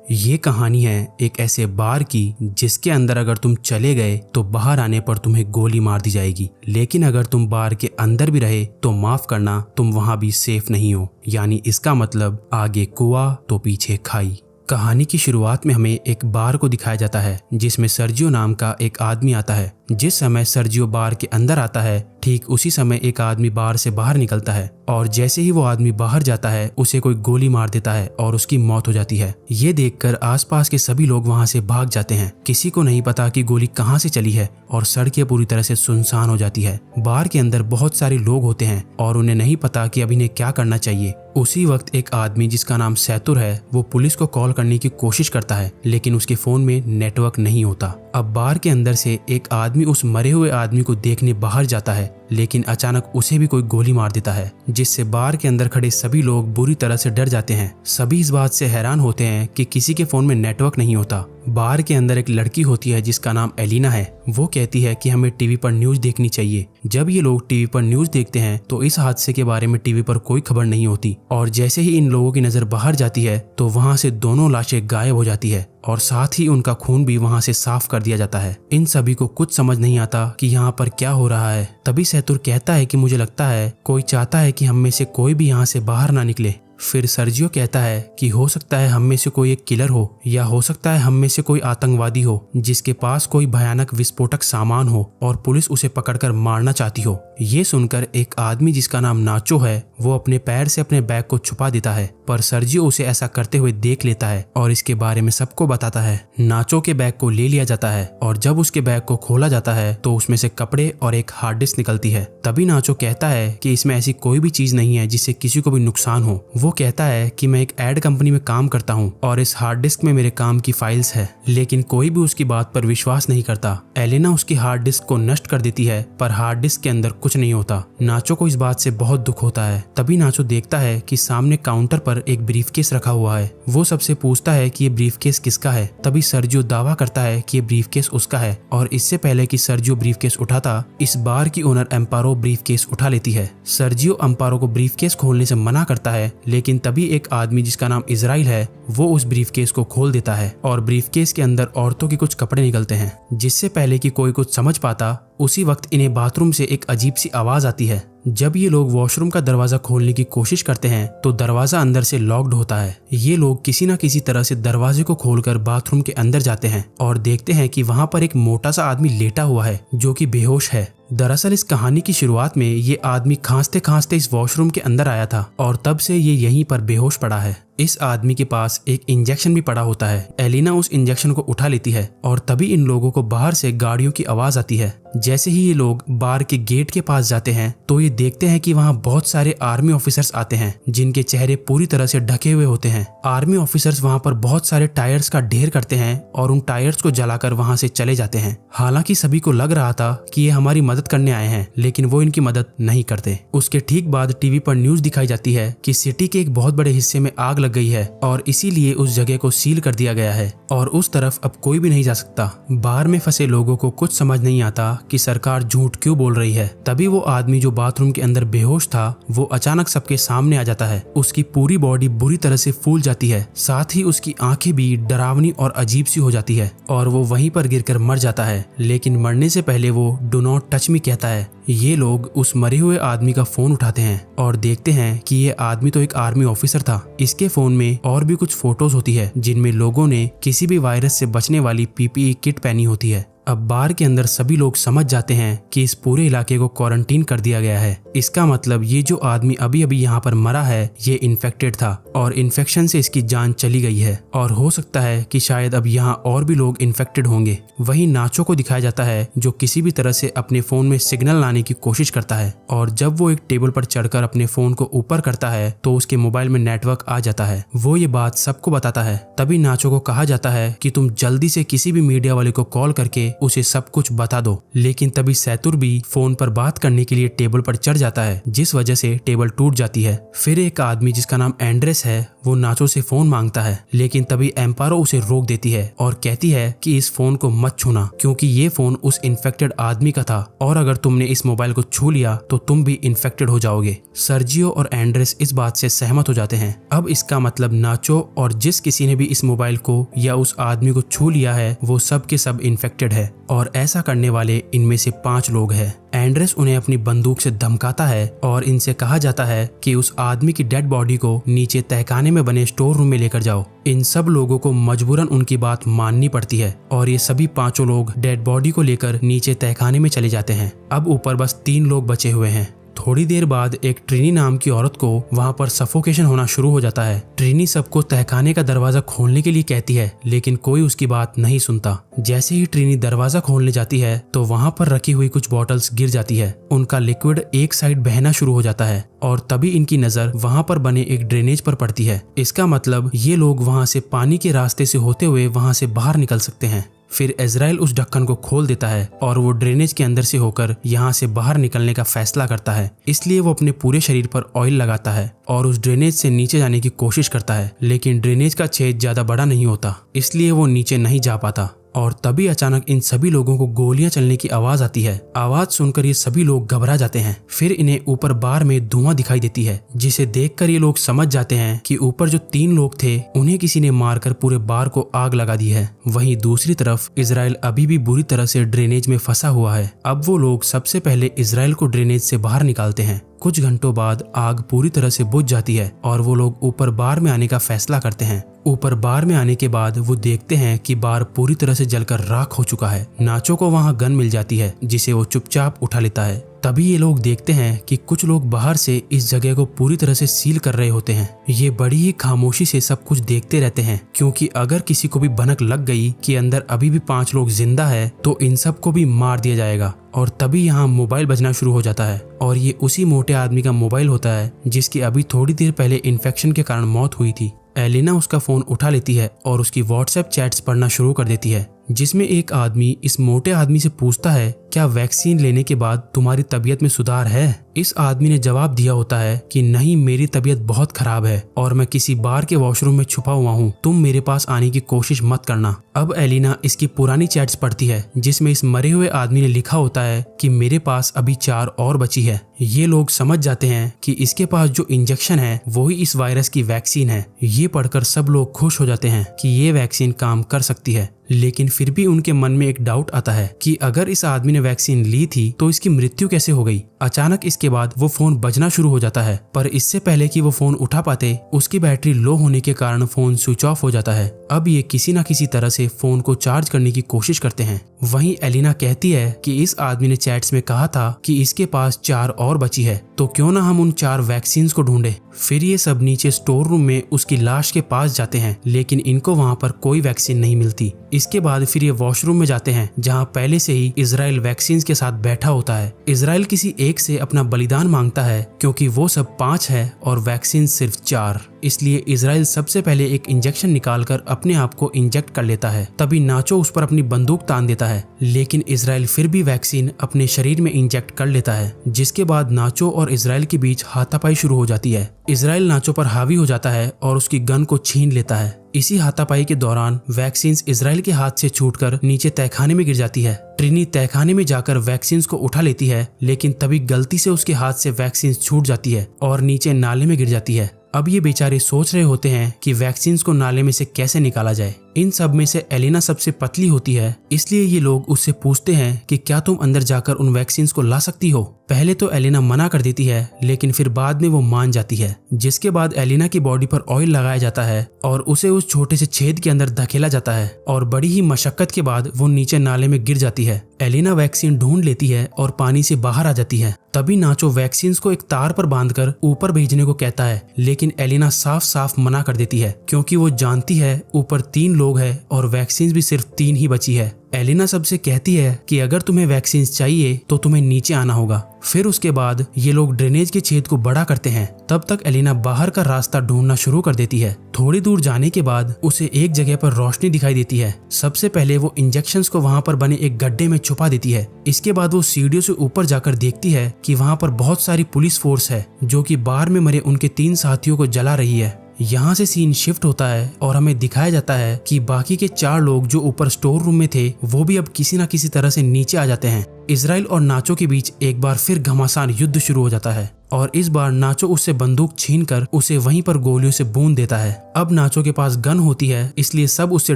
ये कहानी है एक ऐसे बार की जिसके अंदर अगर तुम चले गए तो बाहर आने पर तुम्हें गोली मार दी जाएगी, लेकिन अगर तुम बार के अंदर भी रहे तो माफ करना, तुम वहां भी सेफ नहीं हो। यानी इसका मतलब आगे कुआं तो पीछे खाई। कहानी की शुरुआत में हमें एक बार को दिखाया जाता है जिसमें सर्जियो नाम का एक आदमी आता है। जिस समय सर्जियो बार के अंदर आता है ठीक उसी समय एक आदमी बार से बाहर निकलता है और जैसे ही वो आदमी बाहर जाता है उसे कोई गोली मार देता है और उसकी मौत हो जाती है। ये देखकर आसपास के सभी लोग वहां से भाग जाते हैं। किसी को नहीं पता कि गोली कहां से चली है और सड़कें पूरी तरह से सुनसान हो जाती है। बार के अंदर बहुत सारे लोग होते हैं और उन्हें नहीं पता कि अब इन्हें क्या करना चाहिए। उसी वक्त एक आदमी जिसका नाम सैतुर है वो पुलिस को कॉल करने की कोशिश करता है, लेकिन उसके फोन में नेटवर्क नहीं होता। अब बार के अंदर से एक आदमी उस मरे हुए आदमी को देखने बाहर जाता है, लेकिन अचानक उसे भी कोई गोली मार देता है, जिससे बार के अंदर खड़े सभी लोग बुरी तरह से डर जाते हैं। सभी इस बात से हैरान होते हैं कि किसी के फोन में नेटवर्क नहीं होता। बार के अंदर एक लड़की होती है जिसका नाम एलिना है। वो कहती है कि हमें टीवी पर न्यूज देखनी चाहिए। जब ये लोग टीवी पर न्यूज देखते हैं तो इस हादसे के बारे में टीवी पर कोई खबर नहीं होती और जैसे ही इन लोगों की नजर बाहर जाती है तो वहां से दोनों लाशें गायब हो जाती है और साथ ही उनका खून भी वहां से साफ कर दिया जाता है। इन सभी को कुछ समझ नहीं आता कि यहाँ पर क्या हो रहा है। तभी सैतुर कहता है कि मुझे लगता है कोई चाहता है कि हम में से कोई भी यहाँ से बाहर ना निकले। फिर सर्जियो कहता है कि हो सकता है हम में से कोई एक किलर हो या हो सकता है हम में से कोई आतंकवादी हो जिसके पास कोई भयानक विस्फोटक सामान हो और पुलिस उसे पकड़कर मारना चाहती हो। ये सुनकर एक आदमी जिसका नाम नाचो है वो अपने पैर से अपने बैग को छुपा देता है, पर सर्जियो उसे ऐसा करते हुए देख लेता है और इसके बारे में सबको बताता है। नाचो के बैग को ले लिया जाता है और जब उसके बैग को खोला जाता है तो उसमें से कपड़े और एक हार्ड डिस्क निकलती है। तभी नाचो कहता है कि इसमें ऐसी कोई भी चीज नहीं है जिससे किसी को भी नुकसान हो। वो कहता है कि मैं एक एड कंपनी में काम करता हूँ और इस हार्ड डिस्क में मेरे काम की फाइल्स है, लेकिन कोई भी उसकी बात पर विश्वास नहीं करता। एलेना उसकी हार्ड डिस्क को नष्ट कर देती है, पर हार्ड डिस्क के अंदर कुछ नहीं होता। नाचो को इस बात से बहुत दुख होता है। तभी नाचो देखता है कि सामने काउंटर पर एक ब्रीफकेस रखा हुआ है। वो सबसे पूछता है कि ये ब्रीफकेस किसका है। तभी सर्जियो दावा करता है कि ये ब्रीफकेस उसका है और इससे पहले कि सर्जियो ब्रीफकेस उठाता, इस बार की ओनर एम्पारो ब्रीफकेस उठा लेती है। सर्जियो एम्पारो को ब्रीफकेस खोलने से मना करता है, लेकिन तभी एक आदमी जिसका नाम इजराइल है वो उस ब्रीफकेस को खोल देता है और ब्रीफकेस के अंदर औरतों के कुछ कपड़े निकलते हैं। जिससे पहले कि कोई कुछ समझ पाता उसी वक्त इन्हें बाथरूम से एक अजीब सी आवाज आती है। जब ये लोग वॉशरूम का दरवाजा खोलने की कोशिश करते हैं तो दरवाजा अंदर से लॉक्ड होता है। ये लोग किसी न किसी तरह से दरवाजे को खोलकर बाथरूम के अंदर जाते हैं और देखते हैं कि वहां पर एक मोटा सा आदमी लेटा हुआ है जो कि बेहोश है। दरअसल इस कहानी की शुरुआत में ये आदमी खांसते खांसते इस वॉशरूम के अंदर आया था और तब से ये यहीं पर बेहोश पड़ा है। इस आदमी के पास एक इंजेक्शन भी पड़ा होता है। एलिना उस इंजेक्शन को उठा लेती है और तभी इन लोगों को बाहर से गाड़ियों की आवाज आती है। जैसे ही ये लोग बार के गेट के पास जाते हैं तो ये देखते हैं कि वहाँ बहुत सारे आर्मी ऑफिसर्स आते हैं जिनके चेहरे पूरी तरह से ढके हुए होते हैं। आर्मी ऑफिसर्स वहाँ पर बहुत सारे टायर्स का ढेर करते हैं और उन टायर्स को जलाकर वहाँ से चले जाते हैं। हालांकि सभी को लग रहा था कि ये हमारी मदद करने आए हैं, लेकिन वो इनकी मदद नहीं करते। उसके ठीक बाद टीवी पर न्यूज दिखाई जाती है कि सिटी के एक बहुत बड़े हिस्से में आग लग गई है और इसीलिए उस जगह को सील कर दिया गया है और उस तरफ अब कोई भी नहीं जा सकता। बार में फंसे लोगों को कुछ समझ नहीं आता कि सरकार झूठ क्यों बोल रही है। तभी वो आदमी जो बाथरूम के अंदर बेहोश था वो अचानक सबके सामने आ जाता है। उसकी पूरी बॉडी बुरी तरह से फूल जाती है, साथ ही उसकी आंखें भी डरावनी और अजीब सी हो जाती है और वो वहीं पर गिरकर मर जाता है। लेकिन मरने से पहले वो डू नॉट टच मी कहता है। ये लोग उस मरे हुए आदमी का फोन उठाते हैं और देखते हैं कि ये आदमी तो एक आर्मी ऑफिसर था। इसके फोन में और भी कुछ फोटोज होती है जिनमें लोगों ने किसी भी वायरस से बचने वाली पीपीई किट पहनी होती है। अब बार के अंदर सभी लोग समझ जाते हैं कि इस पूरे इलाके को क्वारंटीन कर दिया गया है। इसका मतलब ये जो आदमी अभी अभी यहाँ पर मरा है ये इन्फेक्टेड था और इन्फेक्शन से इसकी जान चली गई है और हो सकता है कि शायद अब यहाँ और भी लोग इन्फेक्टेड होंगे। वहीं नाचो को दिखाया जाता है जो किसी भी तरह से अपने फोन में सिग्नल लाने की कोशिश करता है और जब वो एक टेबल पर चढ़कर अपने फोन को ऊपर करता है तो उसके मोबाइल में नेटवर्क आ जाता है। वो ये बात सबको बताता है। तभी नाचो को कहा जाता है कि तुम जल्दी से किसी भी मीडिया वाले को कॉल करके उसे सब कुछ बता दो। लेकिन तभी सैतुर भी फोन पर बात करने के लिए टेबल पर चढ़ जाता है, जिस वजह से टेबल टूट जाती है। फिर एक आदमी जिसका नाम एंड्रेस है वो नाचो से फोन मांगता है, लेकिन तभी एम्पारो उसे रोक देती है और कहती है कि इस फोन को मत छूना, क्योंकि ये फोन उस इन्फेक्टेड आदमी का था और अगर तुमने इस मोबाइल को छू लिया तो तुम भी इन्फेक्टेड हो जाओगे। सर्जियो और एंड्रेस इस बात से सहमत हो जाते हैं। अब इसका मतलब नाचो और जिस किसी ने भी इस मोबाइल को या उस आदमी को छू लिया है वो सब के सब इन्फेक्टेड है और ऐसा करने वाले इनमें से 5 लोग हैं। एंड्रेस उन्हें अपनी बंदूक से धमकाता है और इनसे कहा जाता है कि उस आदमी की डेड बॉडी को नीचे तहखाने में बने स्टोर रूम में लेकर जाओ। इन सब लोगों को मजबूरन उनकी बात माननी पड़ती है और ये सभी 5 लोग डेड बॉडी को लेकर नीचे तहखाने में चले जाते हैं। अब ऊपर बस 3 लोग बचे हुए हैं। थोड़ी देर बाद एक ट्रिनी नाम की औरत को वहां पर सफोकेशन होना शुरू हो जाता है। ट्रिनी सबको तहखाने का दरवाजा खोलने के लिए कहती है, लेकिन कोई उसकी बात नहीं सुनता। जैसे ही ट्रिनी दरवाजा खोलने जाती है तो वहां पर रखी हुई कुछ बॉटल्स गिर जाती है। उनका लिक्विड एक साइड बहना शुरू हो जाता है और तभी इनकी नजर वहां पर बने एक ड्रेनेज पर पड़ती है। इसका मतलब ये लोग वहां से पानी के रास्ते से होते हुए वहां से बाहर निकल सकते हैं। फिर इजराइल उस ढक्कन को खोल देता है और वो ड्रेनेज के अंदर से होकर यहाँ से बाहर निकलने का फैसला करता है। इसलिए वो अपने पूरे शरीर पर ऑयल लगाता है और उस ड्रेनेज से नीचे जाने की कोशिश करता है, लेकिन ड्रेनेज का छेद ज्यादा बड़ा नहीं होता, इसलिए वो नीचे नहीं जा पाता। और तभी अचानक इन सभी लोगों को गोलियां चलने की आवाज आती है। आवाज सुनकर ये सभी लोग घबरा जाते हैं। फिर इन्हें ऊपर बार में धुआं दिखाई देती है, जिसे देखकर ये लोग समझ जाते हैं कि ऊपर जो 3 लोग थे उन्हें किसी ने मारकर पूरे बार को आग लगा दी है। वहीं दूसरी तरफ इजराइल अभी भी बुरी तरह से ड्रेनेज में फंसा हुआ है। अब वो लोग सबसे पहले इजराइल को ड्रेनेज से बाहर निकालते हैं। कुछ घंटों बाद आग पूरी तरह से बुझ जाती है और वो लोग ऊपर बार में आने का फैसला करते हैं। ऊपर बार में आने के बाद वो देखते हैं कि बार पूरी तरह से जलकर राख हो चुका है। नाचो को वहाँ गन मिल जाती है, जिसे वो चुपचाप उठा लेता है। तभी ये लोग देखते हैं कि कुछ लोग बाहर से इस जगह को पूरी तरह से सील कर रहे होते हैं। ये बड़ी ही खामोशी से सब कुछ देखते रहते हैं, क्योंकि अगर किसी को भी भनक लग गई कि अंदर अभी भी 5 लोग जिंदा है तो इन सब को भी मार दिया जाएगा। और तभी यहाँ मोबाइल बजना शुरू हो जाता है और ये उसी मोटे आदमी का मोबाइल होता है जिसकी अभी थोड़ी देर पहले इन्फेक्शन के कारण मौत हुई थी। एलिना उसका फोन उठा लेती है और उसकी व्हाट्सएप चैट्स पढ़ना शुरू कर देती है, जिसमें एक आदमी इस मोटे आदमी से पूछता है, क्या वैक्सीन लेने के बाद तुम्हारी तबीयत में सुधार है? इस आदमी ने जवाब दिया होता है कि नहीं, मेरी तबीयत बहुत खराब है और मैं किसी बार के वॉशरूम में छुपा हुआ हूँ, तुम मेरे पास आने की कोशिश मत करना। अब एलिना इसकी पुरानी चैट्स पढ़ती है, जिसमें इस मरे हुए आदमी ने लिखा होता है कि मेरे पास अभी 4 और बची है। ये लोग समझ जाते हैं कि इसके पास जो इंजेक्शन है वही इस वायरस की वैक्सीन है। ये पढ़कर सब लोग खुश हो जाते हैं कि ये वैक्सीन काम कर सकती है, लेकिन फिर भी उनके मन में एक डाउट आता है कि अगर इस आदमी ने वैक्सीन ली थी तो इसकी मृत्यु कैसे हो गई। अचानक इसके बाद वो फोन बजना शुरू हो जाता है, पर इससे पहले कि वो फोन उठा पाते उसकी बैटरी लो होने के कारण फोन स्विच ऑफ हो जाता है। अब ये किसी न किसी तरह से फोन को चार्ज करने की कोशिश करते हैं। वहीं एलिना कहती है कि इस आदमी ने चैट्स में कहा था कि इसके पास 4 और बची है, तो क्यों ना हम उन 4 वैक्सीन को ढूंढे। फिर ये सब नीचे स्टोर रूम में उसकी लाश के पास जाते हैं, लेकिन इनको वहाँ पर कोई वैक्सीन नहीं मिलती। इसके बाद फिर ये वॉशरूम में जाते हैं, जहाँ पहले से ही इजराइल वैक्सीन के साथ बैठा होता है। इजराइल किसी एक से अपना बलिदान मांगता है, क्योंकि वो सब 5 है और वैक्सीन सिर्फ 4। इसलिए इजराइल सबसे पहले एक इंजेक्शन निकालकर अपने आप को इंजेक्ट कर लेता है। तभी नाचो उस पर अपनी बंदूक तान देता है, लेकिन इजराइल फिर भी वैक्सीन अपने शरीर में इंजेक्ट कर लेता है, जिसके बाद नाचो और इजराइल के बीच हाथापाई शुरू हो जाती है। इजराइल नाचो पर हावी हो जाता है और उसकी गन को छीन लेता है। इसी हाथापाई के दौरान वैक्सीन इजराइल के हाथ से छूटकर नीचे तहखाने में गिर जाती है। ट्रिनी तहखाने में जाकर वैक्सीन को उठा लेती है, लेकिन तभी गलती से उसके हाथ से वैक्सीन छूट जाती है और नीचे नाले में गिर जाती है। अब ये बेचारे सोच रहे होते हैं कि वैक्सीन को नाले में से कैसे निकाला जाए। इन सब में से एलिना सबसे पतली होती है, इसलिए ये लोग उससे पूछते हैं कि क्या तुम अंदर जाकर उन वैक्सीन को ला सकती हो। पहले तो एलिना मना कर देती है, लेकिन फिर बाद में वो मान जाती है, जिसके बाद एलिना की बॉडी पर ऑयल लगाया जाता है और उसे उस छोटे से छेद के अंदर धकेला जाता है और बड़ी ही मशक्कत के बाद वो नीचे नाले में गिर जाती है। एलिना वैक्सीन ढूंढ लेती है और पानी से बाहर आ जाती है। तभी नाचो वैक्सीन को एक तार पर बांधकर ऊपर भेजने को कहता है, लेकिन एलिना साफ साफ मना कर देती है, क्योंकि वो जानती है ऊपर 3 लोग लोग हैं और वैक्सीन भी सिर्फ 3 ही बची है। एलिना सबसे कहती है कि अगर तुम्हें वैक्सीन चाहिए तो तुम्हें नीचे आना होगा। फिर उसके बाद ये लोग ड्रेनेज के छेद को बड़ा करते हैं। तब तक एलिना बाहर का रास्ता ढूंढना शुरू कर देती है। थोड़ी दूर जाने के बाद उसे एक जगह पर रोशनी दिखाई देती है। सबसे पहले वो इंजेक्शंस को वहाँ पर बने एक गड्ढे में छुपा देती है। इसके बाद वो सीढ़ियों से ऊपर जाकर देखती है कि वहाँ पर बहुत सारी पुलिस फोर्स है जो कि बार में मरे उनके 3 साथियों को जला रही है। यहाँ से सीन शिफ्ट होता है और हमें दिखाया जाता है कि बाकी के 4 लोग जो ऊपर स्टोर रूम में थे वो भी अब किसी न किसी तरह से नीचे आ जाते हैं। इजराइल और नाचो के बीच एक बार फिर घमासान युद्ध शुरू हो जाता है और इस बार नाचो उससे बंदूक छीनकर उसे वहीं पर गोलियों से बूंद देता है। अब नाचो के पास गन होती है इसलिए सब उससे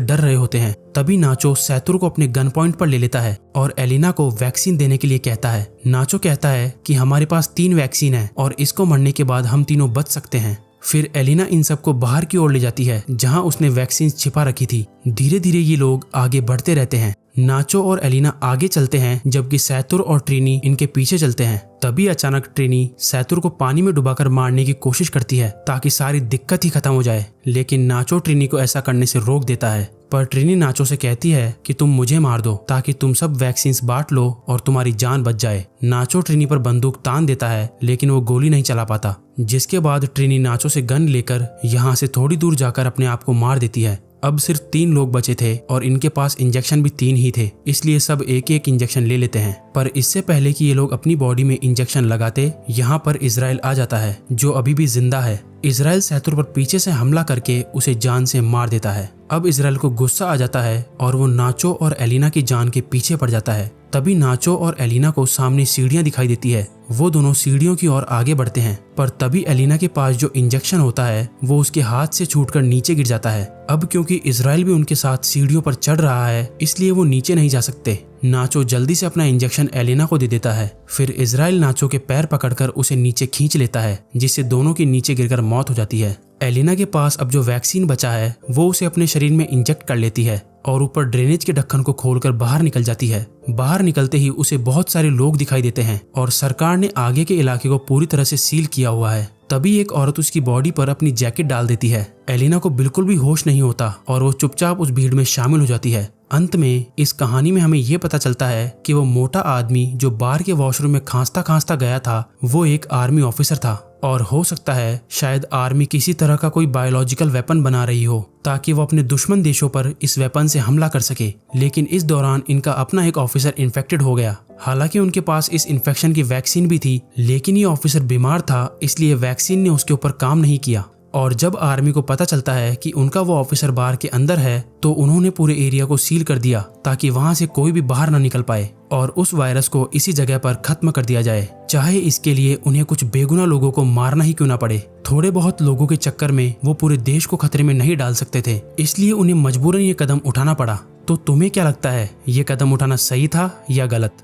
डर रहे होते हैं। तभी नाचो सैतुर को अपने गन पॉइंट पर ले लेता है और एलिना को वैक्सीन देने के लिए कहता है। नाचो कहता है कि हमारे पास 3 वैक्सीन है और इसको मरने के बाद हम तीनों बच सकते हैं। फिर एलिना इन सबको बाहर की ओर ले जाती है जहां उसने वैक्सीन छिपा रखी थी। धीरे धीरे ये लोग आगे बढ़ते रहते हैं। नाचो और एलिना आगे चलते हैं जबकि सैतुर और ट्रिनी इनके पीछे चलते हैं। तभी अचानक ट्रिनी सैतुर को पानी में डुबाकर मारने की कोशिश करती है ताकि सारी दिक्कत ही खत्म हो जाए, लेकिन नाचो ट्रिनी को ऐसा करने से रोक देता है। पर ट्रिनी नाचो से कहती है कि तुम मुझे मार दो ताकि तुम सब वैक्सीन बांट लो और तुम्हारी जान बच जाए। नाचो ट्रिनी पर बंदूक तान देता है लेकिन वो गोली नहीं चला पाता, जिसके बाद ट्रिनी नाचो से गन लेकर यहाँ से थोड़ी दूर जाकर अपने आप को मार देती है। अब सिर्फ 3 लोग बचे थे और इनके पास इंजेक्शन भी 3 ही थे, इसलिए सब एक एक इंजेक्शन ले लेते हैं। पर इससे पहले कि ये लोग अपनी बॉडी में इंजेक्शन लगाते, यहाँ पर इजराइल आ जाता है जो अभी भी जिंदा है। इजराइल सैतुर पर पीछे से हमला करके उसे जान से मार देता है। अब इजराइल को गुस्सा आ जाता है और वो नाचो और एलिना की जान के पीछे पड़ जाता है। तभी नाचो और एलिना को सामने सीढ़ियां दिखाई देती है। वो दोनों सीढ़ियों की ओर आगे बढ़ते हैं, पर तभी एलिना के पास जो इंजेक्शन होता है वो उसके हाथ से छूटकर नीचे गिर जाता है। अब क्योंकि इजराइल भी उनके साथ सीढ़ियों पर चढ़ रहा है इसलिए वो नीचे नहीं जा सकते। नाचो जल्दी से अपना इंजेक्शन एलिना को दे देता है। फिर इजराइल नाचो के पैर पकड़कर उसे नीचे खींच लेता है, जिससे दोनों की नीचे गिरकर मौत हो जाती है। एलिना के पास अब जो वैक्सीन बचा है वो उसे अपने शरीर में इंजेक्ट कर लेती है और ऊपर ड्रेनेज के ढक्कन को खोलकर बाहर निकल जाती है। बाहर निकलते ही उसे बहुत सारे लोग दिखाई देते हैं और सरकार ने आगे के इलाके को पूरी तरह से सील किया हुआ है। तभी एक औरत उसकी बॉडी पर अपनी जैकेट डाल देती है। एलिना को बिल्कुल भी होश नहीं होता और वो चुपचाप उस भीड़ में शामिल हो जाती है। अंत में इस कहानी में हमें ये पता चलता है कि वो मोटा आदमी जो बार के वॉशरूम में खांसता खांसता गया था वो एक आर्मी ऑफिसर था और हो सकता है शायद आर्मी किसी तरह का कोई बायोलॉजिकल वेपन बना रही हो ताकि वो अपने दुश्मन देशों पर इस वेपन से हमला कर सके। लेकिन इस दौरान इनका अपना एक ऑफिसर इन्फेक्टेड हो गया। हालांकि उनके पास इस इन्फेक्शन की वैक्सीन भी थी, लेकिन ये ऑफिसर बीमार था इसलिए वैक्सीन ने उसके ऊपर काम नहीं किया। और जब आर्मी को पता चलता है कि उनका वो ऑफिसर बार के अंदर है तो उन्होंने पूरे एरिया को सील कर दिया ताकि वहां से कोई भी बाहर ना निकल पाए और उस वायरस को इसी जगह पर खत्म कर दिया जाए, चाहे इसके लिए उन्हें कुछ बेगुनाह लोगों को मारना ही क्यों ना पड़े। थोड़े बहुत लोगों के चक्कर में वो पूरे देश को खतरे में नहीं डाल सकते थे, इसलिए उन्हें मजबूरन ये कदम उठाना पड़ा। तो तुम्हें क्या लगता है, ये कदम उठाना सही था या गलत?